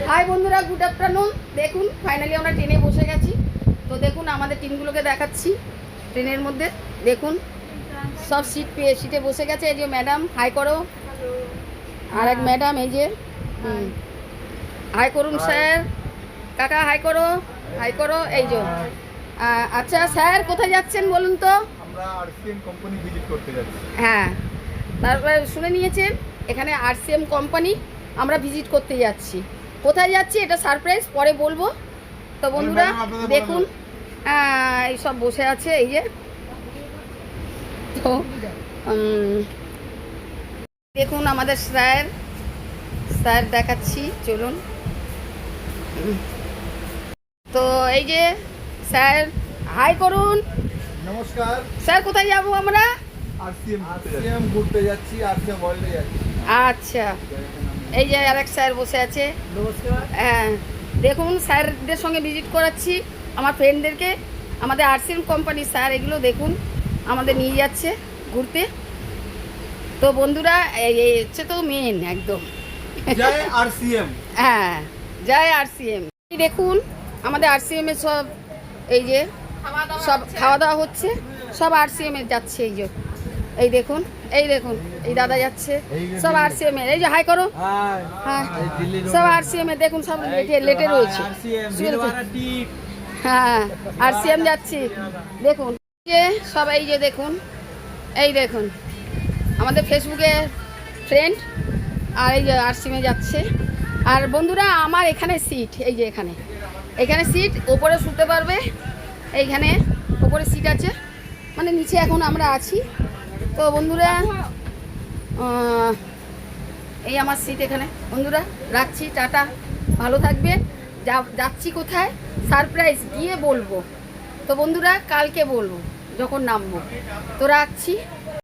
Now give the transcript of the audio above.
High বন্ধুরা, good afternoon. দেখুন finally আমরা ট্রেনে বসে গেছি। তো দেখুন আমাদের টিমগুলোকে দেখাচ্ছি ট্রেনের মধ্যে। দেখুন সব সিটে বসে গেছে। এই যে ম্যাডাম হাই করো, আর এক ম্যাডাম এই যে হাই করুন স্যার, কাকা হাই করো, হাই করো। এই যে আচ্ছা স্যার কোথায় যাচ্ছেন বলুন তো? আমরা আরসিএম কোম্পানি ভিজিট করতে যাচ্ছি। হ্যাঁ, তারপরে শুনে নিয়েছেন এখানে আরসিএম কোম্পানি আমরা ভিজিট করতে যাচ্ছি। কোথায় যাচ্ছি এটা সারপ্রাইজ, পরে বলবো। তো বন্ধুরা দেখুন এই সব বসে আছে এই যে। তো দেখুন আমাদের স্যার দেখাচ্ছি, চলুন। তো এই যে স্যার হাই করুন। নমস্কার স্যার কোথায় যাব আমরা? আরসিএম ঘুরতে যাচ্ছি, আরসিএম ওয়ার্ল্ডে যাচ্ছি। আচ্ছা, এই যে আরেক স্যার বসে আছে। নমস্কার। হ্যাঁ দেখুন স্যারদের সঙ্গে ভিজিট করাচ্ছি আমার ফ্রেন্ডদেরকে। আমাদের আরসিএম কোম্পানির স্যার এগুলো দেখুন আমাদের নিয়ে যাচ্ছে ঘুরতে। তো বন্ধুরা এই হচ্ছে তো মেন একদম। জয় আরসিএম। হ্যাঁ জয় আরসিএম। দেখুন আমাদের আরসিএম এর সব এই যে সব খাওয়া দাওয়া হচ্ছে, সব আরসিএম এর যাচ্ছে। এই দেখুন এই দাদা যাচ্ছে, সব আরসিএম এর। এই যে হাই করো। হ্যাঁ সব আরসিএম এর দেখুন, সব লেটে রয়েছে। হ্যাঁ আরসিএম যাচ্ছি দেখুন। যে সব এই যে দেখুন, এই দেখুন আমাদের ফেসবুকে ফ্রেন্ড, আর এই যে আরসিএমে যাচ্ছে। আর বন্ধুরা আমার এখানে সিট, এই যে এখানে সিট, ওপরে শুতে পারবে। এইখানে ওপরে সিট আছে, মানে নিচে এখন আমরা আছি। তো বন্ধুরা এই আমার সিট এখানে। বন্ধুরা রাখছি, টাটা, ভালো থাকবে। যাচ্ছি কোথায় সারপ্রাইজ গিয়ে বলবো। তো বন্ধুরা কালকে বলবো যখন নামবো। তো রাখছি।